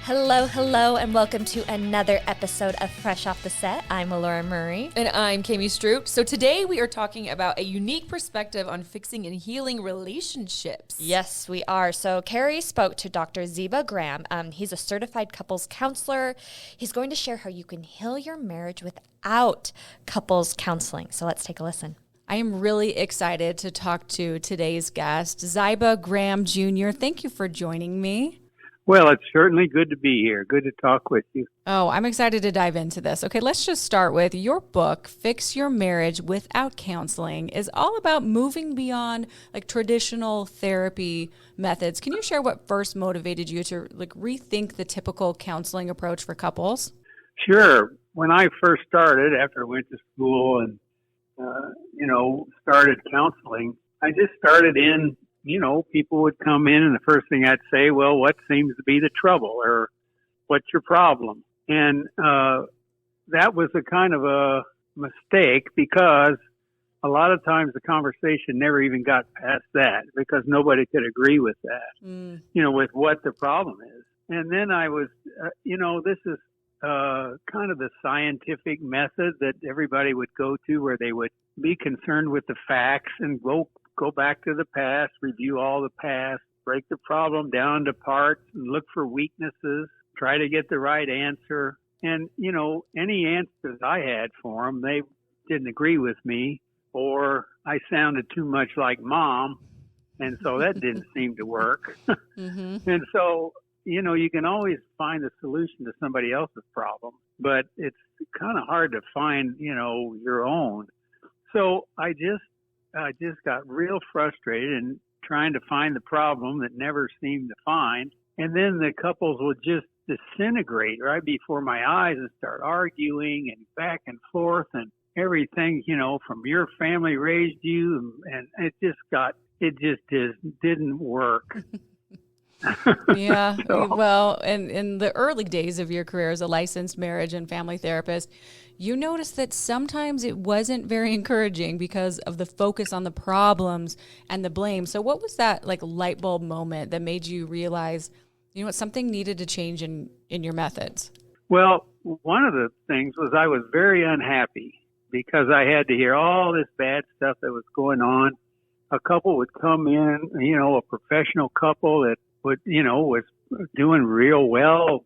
Hello, hello, and welcome to another episode of Fresh Off the Set. I'm Laura Murray. And I'm Kami Stroop. So today we are talking about a unique perspective on fixing and healing relationships. Yes, we are. So Kari spoke to Dr. Ziba Graham. He's a certified couples counselor. He's going to share how you can heal your marriage without couples counseling. So let's take a listen. I am really excited to talk to today's guest, Ziba Graham Jr. Thank you for joining me. Well, it's certainly good to be here. Good to talk with you. Oh, I'm excited to dive into this. Okay, let's just start with your book, Fix Your Marriage Without Counseling, is all about moving beyond like traditional therapy methods. Can you share what first motivated you to rethink the typical counseling approach for couples? Sure. When I first started, after I went to school and, started counseling, I just started in, people would come in and the first thing I'd say, well, what seems to be the trouble or what's your problem? And that was a kind of a mistake because a lot of times the conversation never even got past that because nobody could agree with that, with what the problem is. And then I was, this is kind of the scientific method that everybody would go to where they would be concerned with the facts and go back to the past, review all the past, break the problem down to parts and look for weaknesses, try to get the right answer. And, any answers I had for them, they didn't agree with me or I sounded too much like mom. And so that didn't seem to work. Mm-hmm. And so, you can always find a solution to somebody else's problem, but it's kind of hard to find, your own. So I just got real frustrated in trying to find the problem that never seemed to find. And then the couples would just disintegrate right before my eyes and start arguing and back and forth and everything, from your family raised you. And it just didn't work. Yeah. Well, and in the early days of your career as a licensed marriage and family therapist, you noticed that sometimes it wasn't very encouraging because of the focus on the problems and the blame. So what was that light bulb moment that made you realize, something needed to change in your methods? Well, one of the things was I was very unhappy because I had to hear all this bad stuff that was going on. A couple would come in, a professional couple that was doing real well,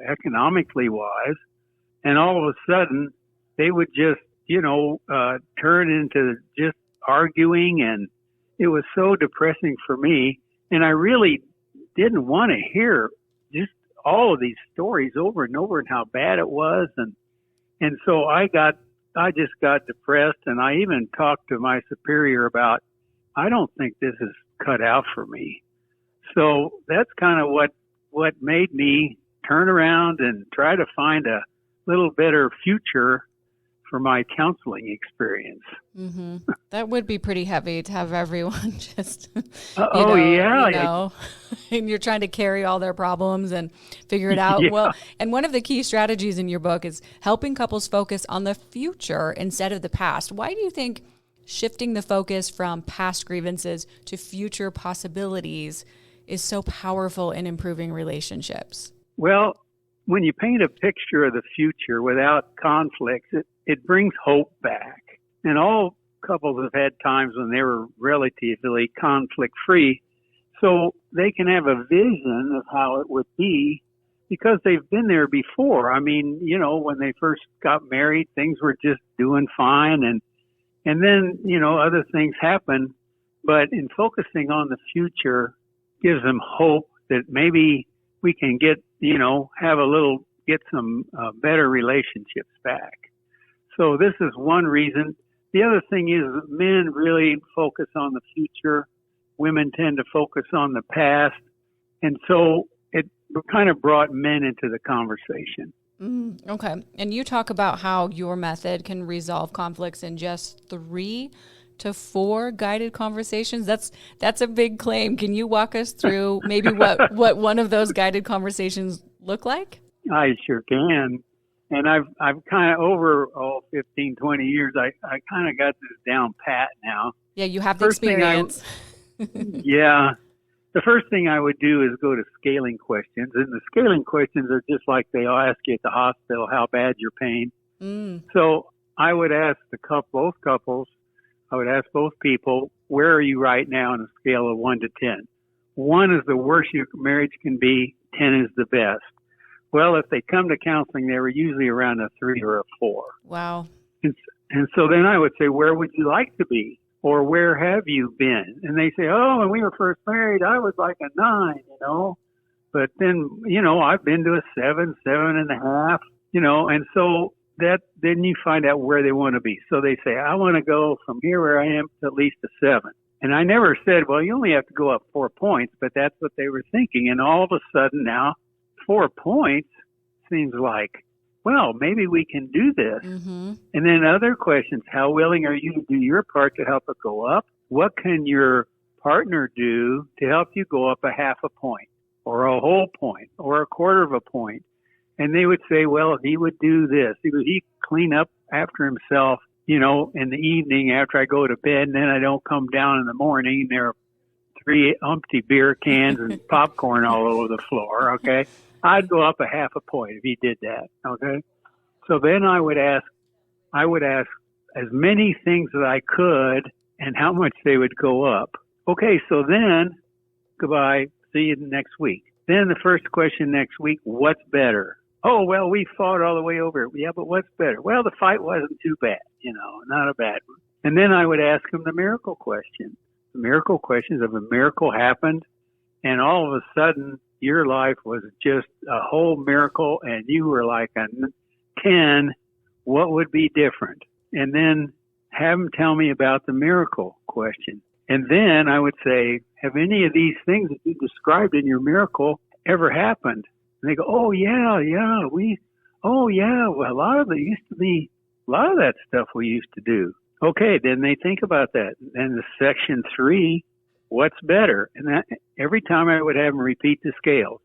economically wise. And all of a sudden they would just, turn into just arguing. And it was so depressing for me. And I really didn't want to hear just all of these stories over and over and how bad it was. And so I just got depressed. And I even talked to my superior about, I don't think this is cut out for me. So that's kind of what made me turn around and try to find a little better future for my counseling experience. Mm-hmm. That would be pretty heavy to have everyone just, and you're trying to carry all their problems and figure it out. Yeah. Well, and one of the key strategies in your book is helping couples focus on the future instead of the past. Why do you think shifting the focus from past grievances to future possibilities is so powerful in improving relationships? Well, when you paint a picture of the future without conflicts, it brings hope back. And all couples have had times when they were relatively conflict-free, so they can have a vision of how it would be because they've been there before. I mean, when they first got married, things were just doing fine, and then, other things happen. But in focusing on the future gives them hope that maybe we can get some better relationships back. So this is one reason. The other thing is men really focus on the future. Women tend to focus on the past. And so it kind of brought men into the conversation. Okay. And you talk about how your method can resolve conflicts in just 3 to 4 guided conversations. That's a big claim. Can you walk us through maybe what one of those guided conversations look like? I sure can. And I've kind of over 15, 20 years, I kind of got this down pat now. Yeah, you have the experience. The the first thing I would do is go to scaling questions. And the scaling questions are just like they all ask you at the hospital, how bad your pain. So I would ask both couples, I would ask both people, where are you right now on a scale of 1 to 10? 1 is the worst your marriage can be. 10 is the best. Well, if they come to counseling, they were usually around a 3 or a 4. Wow. And so then I would say, where would you like to be? Or where have you been? And they say, oh, when we were first married, I was like a 9, But then, I've been to a 7, 7.5, and so then you find out where they want to be. So they say, I want to go from here where I am to at least a 7. And I never said, well, you only have to go up 4 points, but that's what they were thinking. And all of a sudden now, 4 points seems like, well, maybe we can do this. And then other questions, how willing are you to do your part to help it go up? What can your partner do to help you go up a half a point or a whole point or a quarter of a point? And they would say, well, he would do this. He'd clean up after himself, in the evening after I go to bed, and then I don't come down in the morning and there are 3 empty beer cans and popcorn all over the floor, okay? I'd go up a half a point if he did that, okay? So then I would ask as many things as I could and how much they would go up. Okay, so then, goodbye, see you next week. Then the first question next week, what's better? Oh, well, we fought all the way over it. Yeah, but what's better? Well, the fight wasn't too bad, not a bad one. And then I would ask them the miracle question. The miracle questions of a miracle happened, and all of a sudden, your life was just a whole miracle, and you were like a 10. What would be different? And then have them tell me about the miracle question. And then I would say, have any of these things that you described in your miracle ever happened? And they go, well, a lot of that stuff we used to do. Okay, then they think about that. And the section 3, what's better? And that every time I would have them repeat the scales.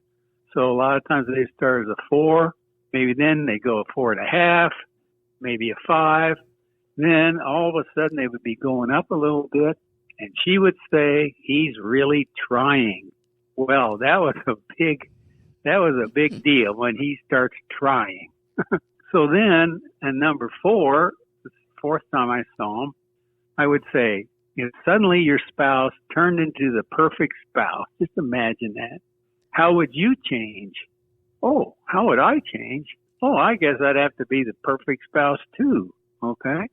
So a lot of times they start as a 4, maybe then they go a 4.5, maybe a 5. Then all of a sudden they would be going up a little bit, and she would say, he's really trying. Well, that was a big deal when he starts trying. So then, at number 4, the 4th time I saw him, I would say, suddenly your spouse turned into the perfect spouse. Just imagine that. How would you change? Oh, how would I change? Oh, I guess I'd have to be the perfect spouse too. Okay?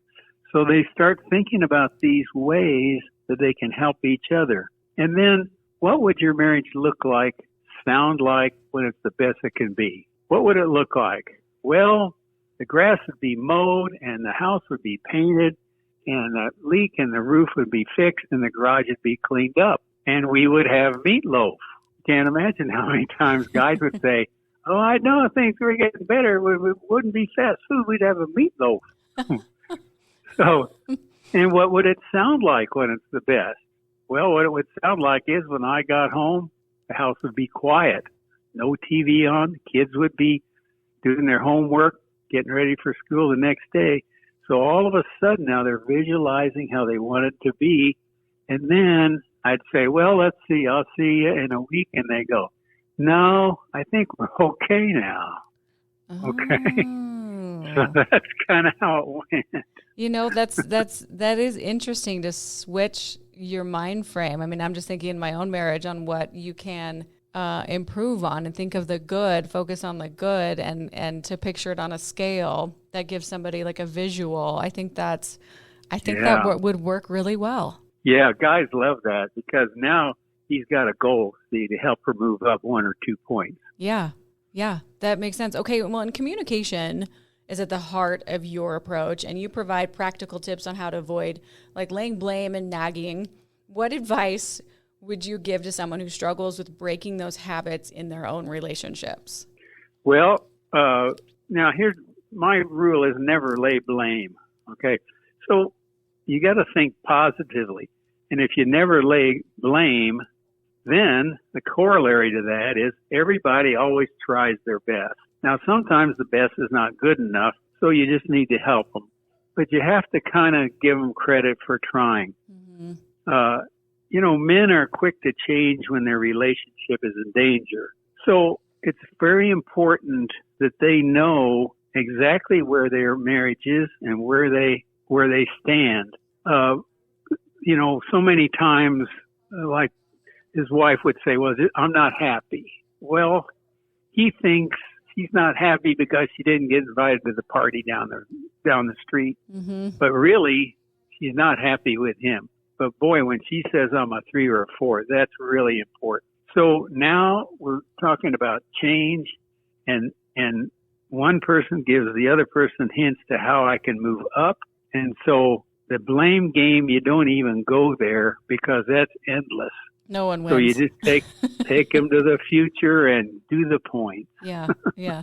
So they start thinking about these ways that they can help each other. And then, what would your marriage look like, sound like when it's the best it can be? What would it look like? Well, the grass would be mowed and the house would be painted and the leak in the roof would be fixed and the garage would be cleaned up. And we would have meatloaf. Can't imagine how many times guys would say, oh, I know things were getting better. It wouldn't be fast food. We'd have a meatloaf. So, and what would it sound like when it's the best? Well, what it would sound like is when I got home, the house would be quiet. No TV on. Kids would be doing their homework, getting ready for school the next day. So all of a sudden now they're visualizing how they want it to be. And then I'd say, well, let's see. I'll see you in a week. And they go, no, I think we're okay now. Okay. So that's kind of how it went. That is interesting to switch your mind frame. I mean, I'm just thinking in my own marriage on what you can improve on and think of the good, focus on the good, and to picture it on a scale that gives somebody like a visual. I think that would work really well. Yeah, guys love that because now he's got a goal, see, to help her move up 1 or 2 points. Yeah, that makes sense. Okay, well, and communication is at the heart of your approach, and you provide practical tips on how to avoid like laying blame and nagging. What advice would you give to someone who struggles with breaking those habits in their own relationships? Well, now here's my rule is never lay blame. Okay. So you got to think positively. And if you never lay blame, then the corollary to that is everybody always tries their best. Now, sometimes the best is not good enough, so you just need to help them. But you have to kind of give them credit for trying. Mm-hmm. men are quick to change when their relationship is in danger. So it's very important that they know exactly where their marriage is and where they stand. So many times, like his wife would say, well, I'm not happy. Well, he thinks she's not happy because she didn't get invited to the party down the street. Mm-hmm. But really, she's not happy with him. But boy, when she says I'm a 3 or a 4, that's really important. So now we're talking about change, and one person gives the other person hints to how I can move up. And so the blame game, you don't even go there because that's endless. No one wins. So you just take them to the future and do the point. Yeah.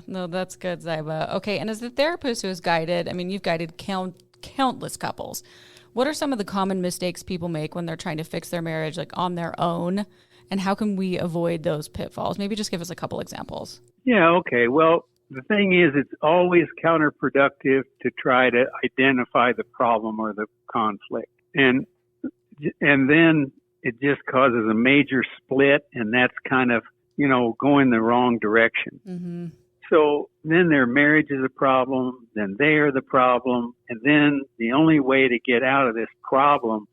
No, that's good, Ziba. Okay, and as the therapist who has guided, you've guided countless couples. What are some of the common mistakes people make when they're trying to fix their marriage, like on their own? And how can we avoid those pitfalls? Maybe just give us a couple examples. Yeah, okay. Well, the thing is, it's always counterproductive to try to identify the problem or the conflict. And then it just causes a major split, and that's kind of, going the wrong direction. Mm-hmm. So then their marriage is a problem, then they are the problem, and then the only way to get out of this problem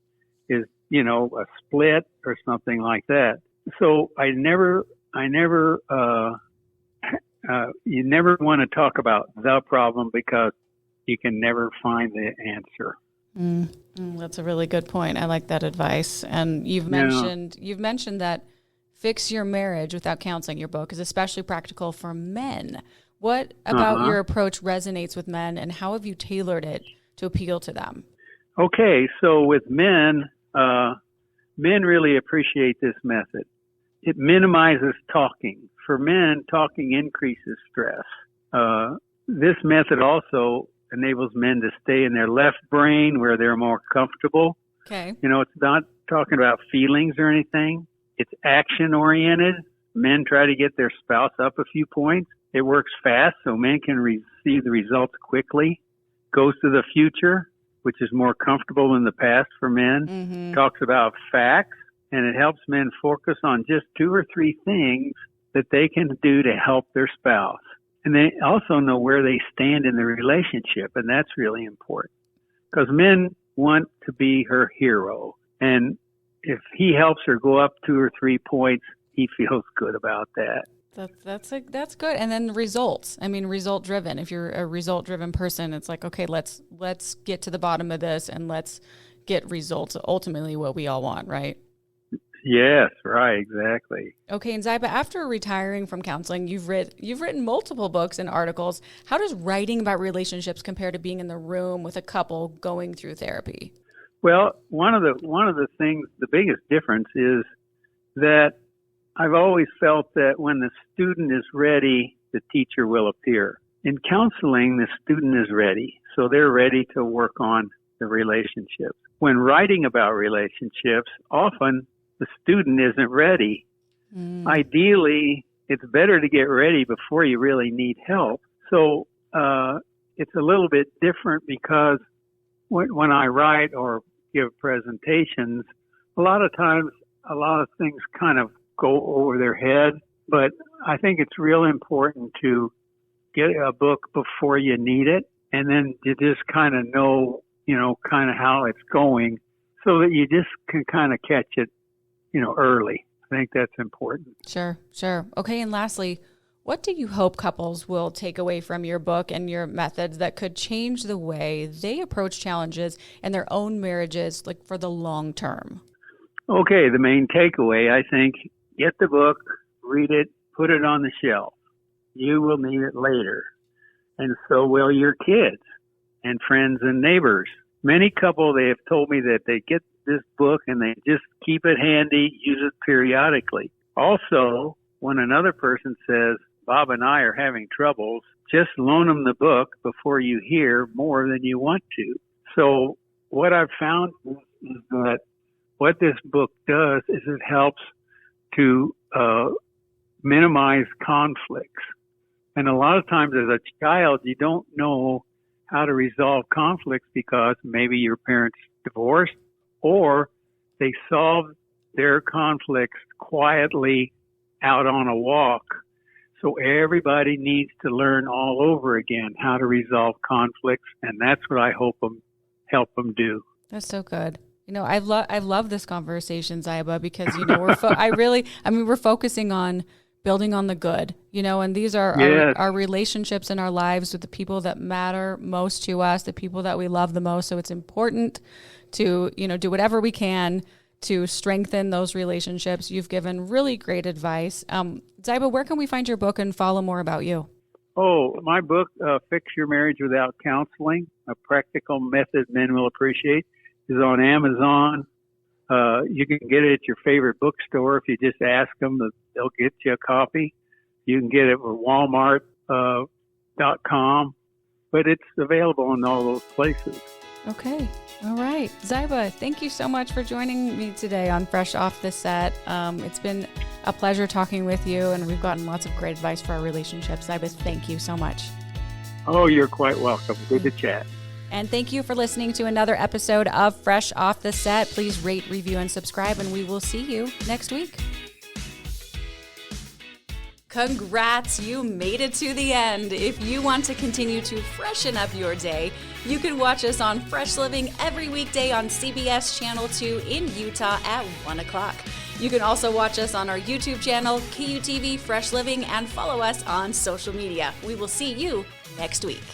is, a split or something like that. So you never want to talk about the problem because you can never find the answer. That's a really good point. I like that advice. And you've mentioned that Fix Your Marriage Without Counseling, your book, is especially practical for men. What about your approach resonates with men, and how have you tailored it to appeal to them? Okay, so with men really appreciate this method. It minimizes talking. For men, talking increases stress. This method also enables men to stay in their left brain where they're more comfortable. Okay. It's not talking about feelings or anything. It's action-oriented. Men try to get their spouse up a few points. It works fast, so men can receive the results quickly. Goes to the future, which is more comfortable than the past for men. Mm-hmm. Talks about facts, and it helps men focus on just 2 or 3 things that they can do to help their spouse. And they also know where they stand in the relationship, and that's really important. Because men want to be her hero, and if he helps her go up 2 or 3 points, he feels good about that. That's good. And then results. Result driven. If you're a result driven person, it's like, okay, let's get to the bottom of this and let's get results. Ultimately, what we all want, right? Yes, right, exactly. Okay, and Ziba, after retiring from counseling, you've written multiple books and articles. How does writing about relationships compare to being in the room with a couple going through therapy? Well, one of the things, the biggest difference is that I've always felt that when the student is ready, the teacher will appear. In counseling, the student is ready, so they're ready to work on the relationship. When writing about relationships, often the student isn't ready. Ideally, it's better to get ready before you really need help. So it's a little bit different because when I write or give presentations, a lot of times a lot of things kind of go over their head. But I think it's real important to get a book before you need it, and then you just kind of know, kind of how it's going so that you just can kind of catch it early. I think that's important. Sure. Okay, and lastly, what do you hope couples will take away from your book and your methods that could change the way they approach challenges in their own marriages, like for the long term? Okay, the main takeaway, I think, get the book, read it, put it on the shelf. You will need it later. And so will your kids and friends and neighbors. Many couples, they have told me that they get this book and they just keep it handy, use it periodically. Also, when another person says, Bob and I are having troubles, just loan them the book before you hear more than you want to. So what I've found is that what this book does is it helps to minimize conflicts. And a lot of times as a child, you don't know how to resolve conflicts because maybe your parents divorced or they solved their conflicts quietly out on a walk. So everybody needs to learn all over again how to resolve conflicts, and that's what I help them do. That's so good. I love this conversation, Ziba, because we're focusing on building on the good, and these are our relationships in our lives with the people that matter most to us, the people that we love the most. So it's important to, do whatever we can to strengthen those relationships. You've given really great advice. Ziba, where can we find your book and follow more about you? Oh, my book, Fix Your Marriage Without Counseling, A Practical Method Men Will Appreciate, is on Amazon. You can get it at your favorite bookstore. If you just ask them, they'll get you a copy. You can get it at Walmart.com, but it's available in all those places. Okay. All right. Ziba, thank you so much for joining me today on Fresh Off the Set. It's been a pleasure talking with you, and we've gotten lots of great advice for our relationships. Ziba, thank you so much. Oh, you're quite welcome. Good to chat. And thank you for listening to another episode of Fresh Off the Set. Please rate, review, and subscribe, and we will see you next week. Congrats, you made it to the end. If you want to continue to freshen up your day, you can watch us on Fresh Living every weekday on CBS Channel 2 in Utah at 1 o'clock. You can also watch us on our YouTube channel, KUTV Fresh Living, and follow us on social media. We will see you next week.